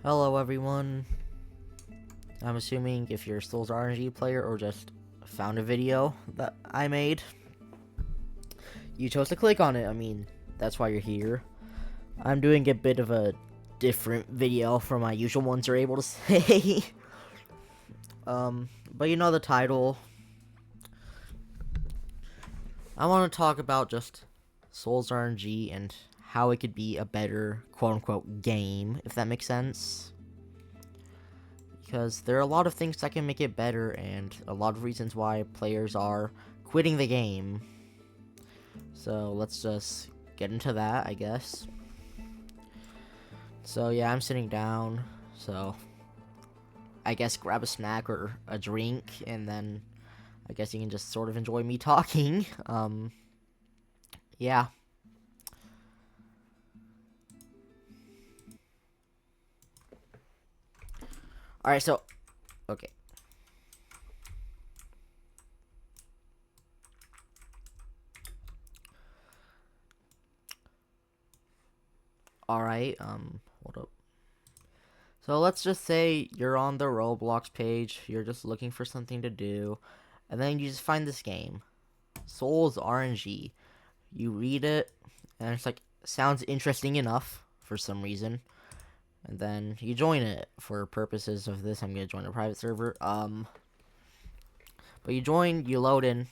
Hello everyone. I'm assuming if you're a Sols RNG player or just found a video that I made, you chose to click on it. I mean, that's why you're here. I'm doing a bit of a different video from my usual ones are able to say. But you know the title. I want to talk about just Sols RNG and how it could be a better quote-unquote game, if that makes sense. Because there are a lot of things that can make it better and a lot of reasons why players are quitting the game. So let's just get into that, I guess. So yeah, I'm sitting down, so I guess grab a snack or a drink, and then I guess you can just sort of enjoy me talking. Yeah. Alright, so, okay. Alright, hold up. So let's just say you're on the Roblox page, you're just looking for something to do, and then you just find this game, Sols RNG. You read it, and it's like, sounds interesting enough for some reason, and then you join it. For purposes of this, I'm gonna join a private server. But you join, you load in.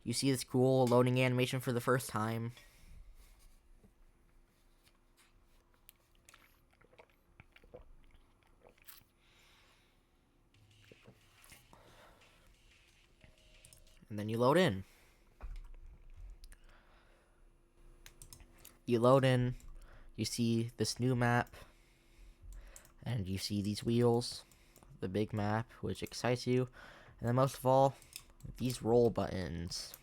You see this cool loading animation for the first time. And then you load in. You load in, you see this new map, and you see these wheels, the big map, which excites you, and then most of all, these roll buttons.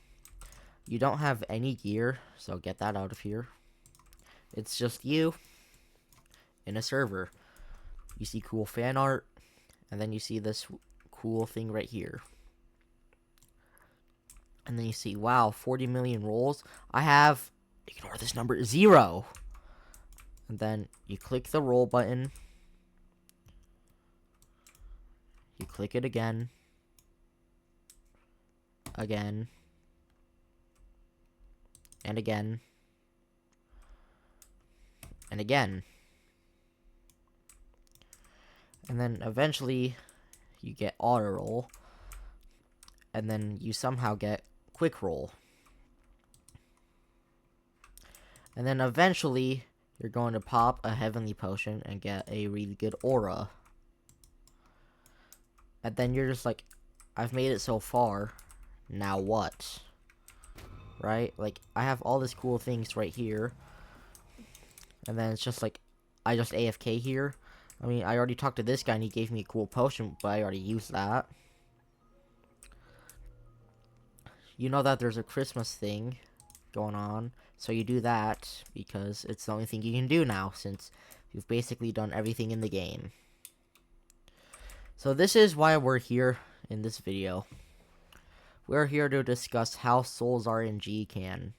You don't have any gear, so get that out of here. It's just you in a server. You see cool fan art, and then you see this cool thing right here. And then you see, wow, 40 million rolls. I have, ignore this number, 0. And then you click the roll button. You click it again. Again. And again. And again. And then eventually you get auto roll. And then you somehow get quick roll. And then eventually you're going to pop a heavenly potion and get a really good aura. And then you're just like, I've made it so far, now what? Right? Like, I have all these cool things right here. And then it's just like, I just AFK here. I mean, I already talked to this guy and he gave me a cool potion, but I already used that. You know that there's a Christmas thing going on, so you do that because it's the only thing you can do now, since you've basically done everything in the game. So this is why we're here in this video. We're here to discuss how Sols RNG can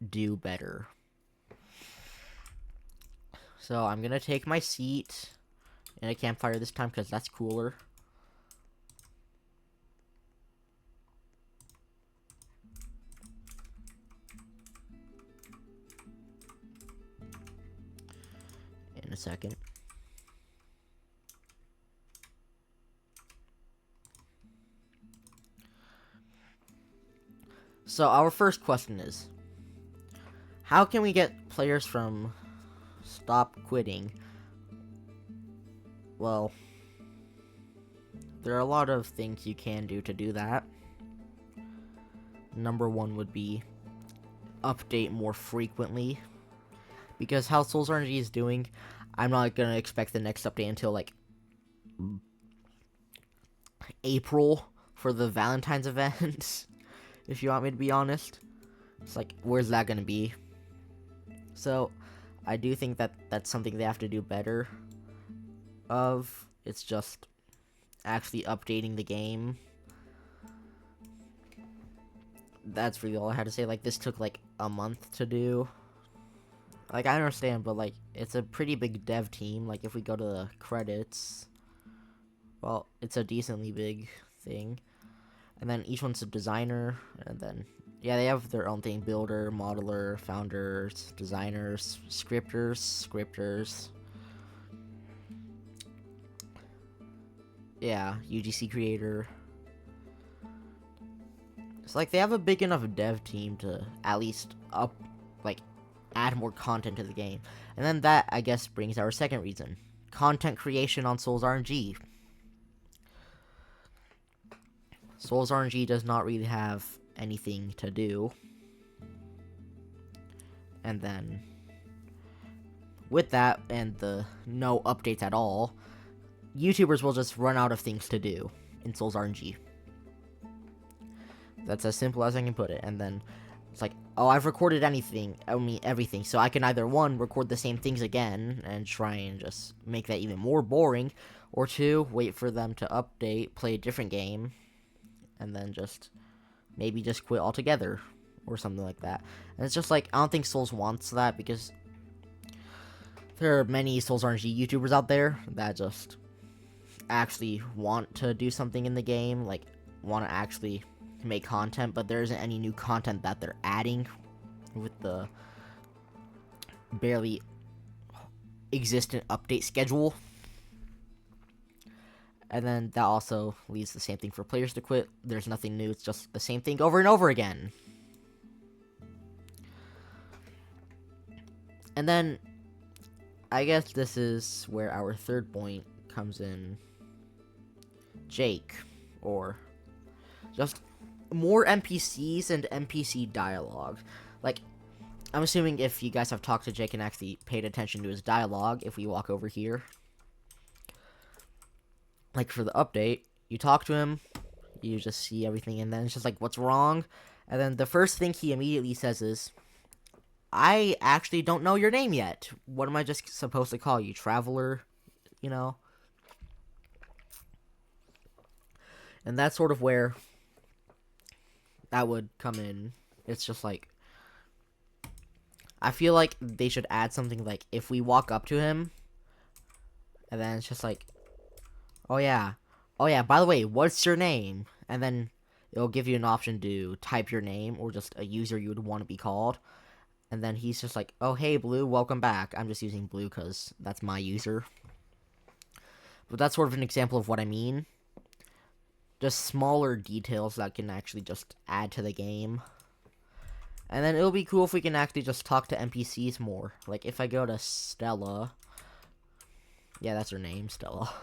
do better. So I'm gonna take my seat in a campfire this time because that's cooler. In a second. So our first question is, how can we get players from stop quitting? Well, there are a lot of things you can do to do that. Number one would be update more frequently. Because how Sols RNG is doing, I'm not gonna expect the next update until like April for the Valentine's event. If you want me to be honest, it's like, where's that gonna be? So I do think that that's something they have to do better of. It's just actually updating the game. That's really all I had to say. Like, this took like a month to do. Like, I understand, but like, it's a pretty big dev team. Like, if we go to the credits, well, it's a decently big thing. And then each one's a designer, and then yeah, they have their own thing: builder, modeler, founders, designers, scripters. Yeah, UGC creator. It's like they have a big enough dev team to at least add more content to the game. And then that, I guess, brings our second reason: content creation on Sols RNG. Sols RNG does not really have anything to do. And then with that and the no updates at all, YouTubers will just run out of things to do in Sols RNG. That's as simple as I can put it. And then it's like, oh, I've recorded everything. So I can either, one, record the same things again and try and just make that even more boring, or two, wait for them to update, play a different game, and then maybe just quit altogether or something like that. And it's just like, I don't think Sols wants that, because there are many Sols RNG YouTubers out there that just actually want to do something in the game, like want to actually make content, but there isn't any new content that they're adding with the barely existent update schedule. And then that also leads the same thing for players to quit. There's nothing new, it's just the same thing over and over again. And then I guess this is where our third point comes in: Jake, or just more NPCs and NPC dialogue. Like, I'm assuming if you guys have talked to Jake and actually paid attention to his dialogue, if we walk over here, like for the update, you talk to him, you just see everything, and then it's just like, what's wrong? And then the first thing he immediately says is, I actually don't know your name yet. What am I just supposed to call you? Traveler? You know? And that's sort of where that would come in. It's just like, I feel like they should add something like, if we walk up to him, and then it's just like, oh yeah, by the way, what's your name? And then it'll give you an option to type your name, or just a user you would want to be called. And then he's just like, oh hey Blue, welcome back. I'm just using Blue because that's my user. But that's sort of an example of what I mean. Just smaller details that can actually just add to the game. And then it'll be cool if we can actually just talk to NPCs more. Like, if I go to Stella. Yeah, that's her name, Stella.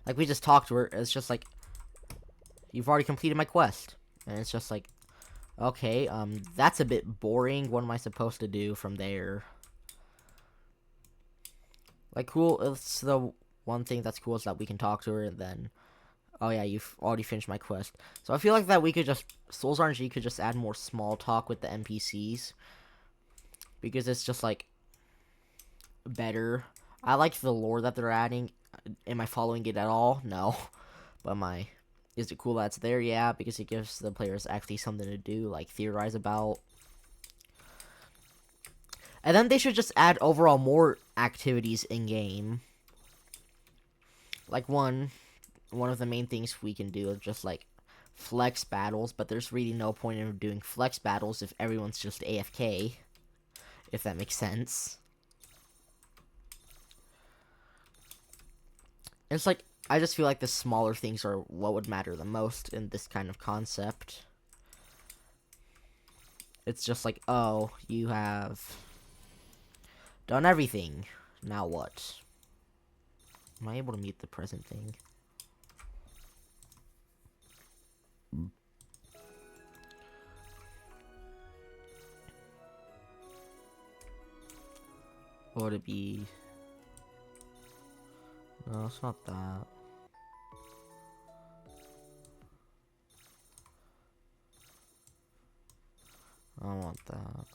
Like, we just talked to her. It's just like, you've already completed my quest. And it's just like, okay, that's a bit boring. What am I supposed to do from there? Like, cool, it's the one thing that's cool is that we can talk to her, and then, oh yeah, you've already finished my quest. So I feel like that we could just, Sols RNG could just add more small talk with the NPCs, because it's just like better. I like the lore that they're adding. Am I following it at all? No. But is it cool that it's there? Yeah, because it gives the players actually something to do, like theorize about. And then they should just add overall more activities in game. Like, one of the main things we can do is just like flex battles, but there's really no point in doing flex battles if everyone's just AFK, if that makes sense. It's like, I just feel like the smaller things are what would matter the most in this kind of concept. It's just like, oh, you have done everything. Now what? Am I able to mute the present thing? What would it be? No, it's not that. I don't want that.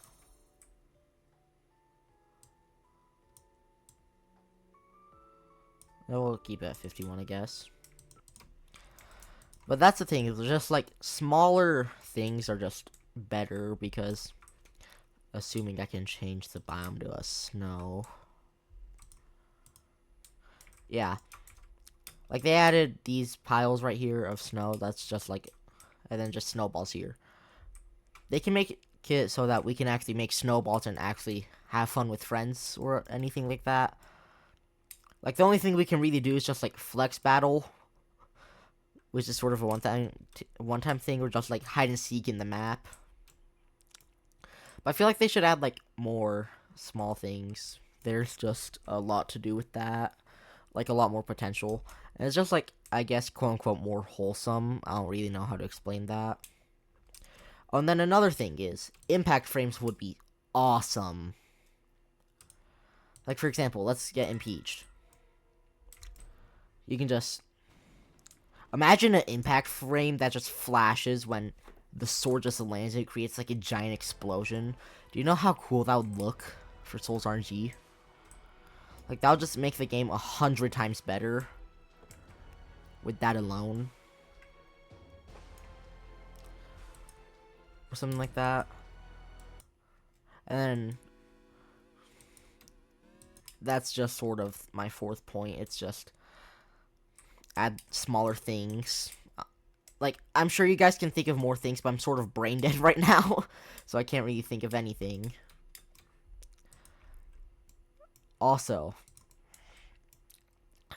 We'll keep it at 51, I guess. But that's the thing, is just like smaller things are just better because assuming I can change the biome to a snow. Yeah. Like they added these piles right here of snow, that's just like, and then just snowballs here. They can make it so that we can actually make snowballs and actually have fun with friends or anything like that. Like the only thing we can really do is just like flex battle, which is sort of a one-time thing, or just like hide and seek in the map. But I feel like they should add like more small things. There's just a lot to do with that, like a lot more potential, and it's just like, I guess, quote unquote more wholesome. I don't really know how to explain that. Oh, and then another thing is impact frames would be awesome. Like for example, let's get impeached. You can just imagine an impact frame that just flashes when the sword just lands. It creates like a giant explosion. Do you know how cool that would look for Sols RNG? Like that would just make the game 100 times better with that alone, or something like that. And then that's just sort of my fourth point. It's just add smaller things. Like, I'm sure you guys can think of more things, but I'm sort of brain dead right now, so I can't really think of anything. Also,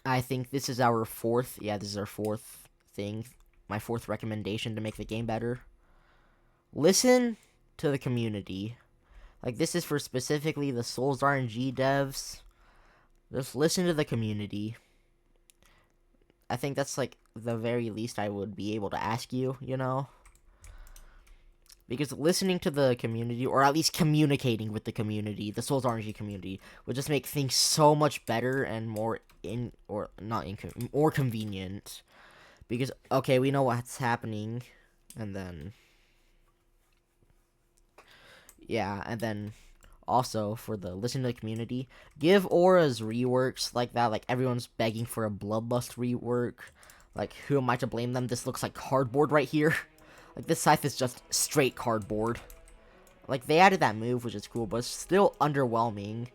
I think this is our fourth, yeah, this is our fourth thing, my fourth recommendation to make the game better. Listen to the community. Like, this is for specifically the Sols RNG devs. Just listen to the community. I think that's, like, the very least I would be able to ask you, you know? Because listening to the community, or at least communicating with the community, the Sols RNG community, would just make things so much better and more more convenient. Because, okay, we know what's happening, and then, yeah, and then also for the listen to the community, give auras reworks like that. Like everyone's begging for a bloodlust rework. Like, who am I to blame them? This looks like cardboard right here. Like, this scythe is just straight cardboard. Like, they added that move, which is cool, but it's still underwhelming.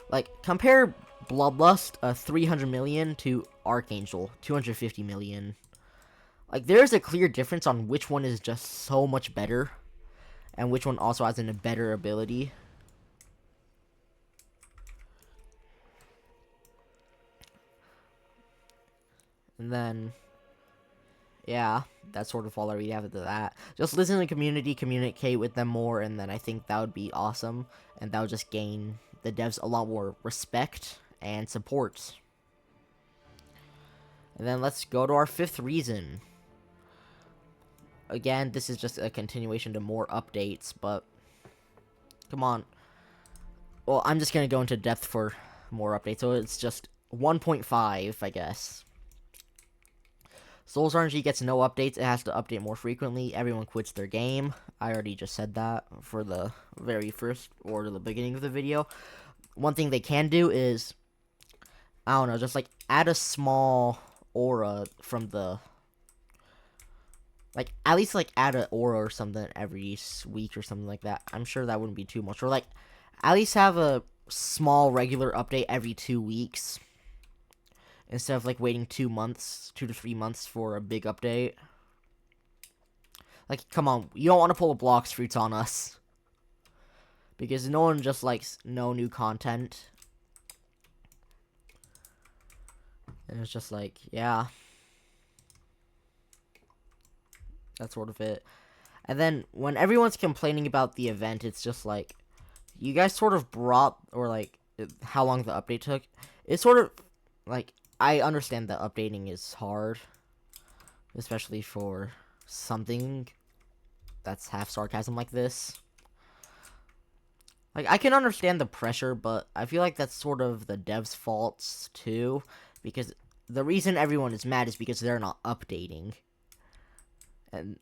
Like, compare Bloodlust, 300 million, to Archangel, 250 million. Like, there's a clear difference on which one is just so much better, and which one also has a better ability. And then, yeah, that's sort of all I really have to that. Just listen to the community, communicate with them more, and then I think that would be awesome. And that would just gain the devs a lot more respect and support. And then let's go to our fifth reason. Again, this is just a continuation to more updates, but come on. Well, I'm just going to go into depth for more updates, so it's just 1.5, I guess. Sols RNG gets no updates. It has to update more frequently. Everyone quits their game. I already just said that for the very first, or the beginning of the video. One thing they can do is, I don't know, just like add a small aura from the, like, at least like add an aura or something every week or something like that. I'm sure that wouldn't be too much. Or like, at least have a small regular update every 2 weeks, instead of like waiting 2 months, 2 to 3 months for a big update. Like, come on, you don't want to pull a Blocks Fruits on us, because no one just likes no new content. And it's just like, yeah, that's sort of it. And then when everyone's complaining about the event, it's just like, you guys sort of brought, or like, how long the update took. It's sort of like, I understand that updating is hard, especially for something that's half sarcasm like this. Like, I can understand the pressure, but I feel like that's sort of the devs' faults too, because the reason everyone is mad is because they're not updating. And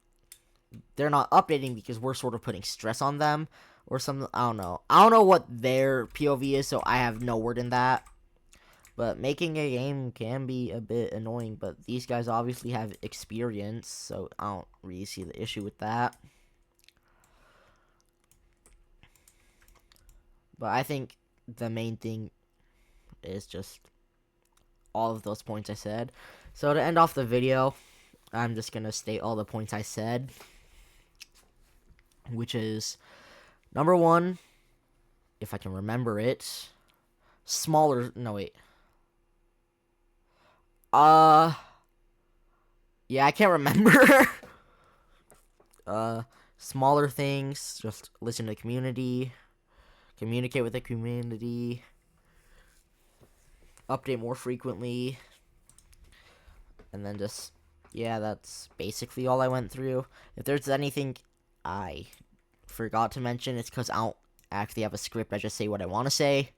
they're not updating because we're sort of putting stress on them or something. I don't know. I don't know what their POV is, so I have no word in that. But making a game can be a bit annoying, but these guys obviously have experience, so I don't really see the issue with that. But I think the main thing is just all of those points I said. So to end off the video, I'm just going to state all the points I said, which is number 1, if I can remember it, smaller, no wait. Yeah, I can't remember. Smaller things, just listen to the community, communicate with the community, update more frequently, and then just, yeah, that's basically all I went through. If there's anything I forgot to mention, it's because I don't actually have a script. I just say what I want to say.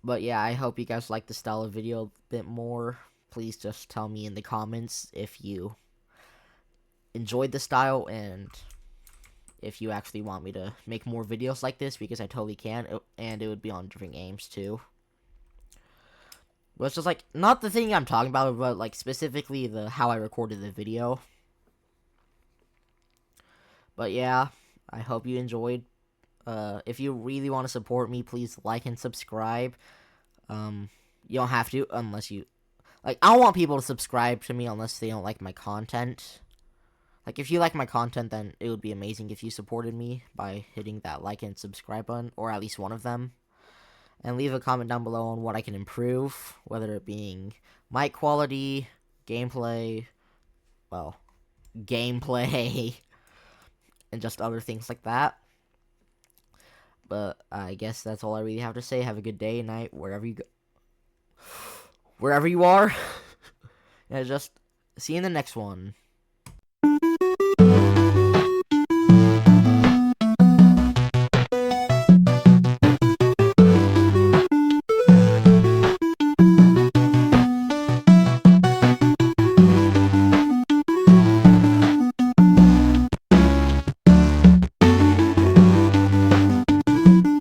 But yeah, I hope you guys like the style of video a bit more. Please just tell me in the comments if you enjoyed the style and if you actually want me to make more videos like this, because I totally can, and it would be on different games too. But it's just like, not the thing I'm talking about, but like specifically the how I recorded the video. But yeah, I hope you enjoyed. If you really want to support me, please like and subscribe. You don't have to unless you like. I don't want people to subscribe to me unless they don't like my content. Like, if you like my content, then it would be amazing if you supported me by hitting that like and subscribe button, or at least one of them. And leave a comment down below on what I can improve, whether it being mic quality, gameplay, well, gameplay, and just other things like that. But I guess that's all I really have to say. Have a good day, night, wherever you go, wherever you are. And just see you in the next one.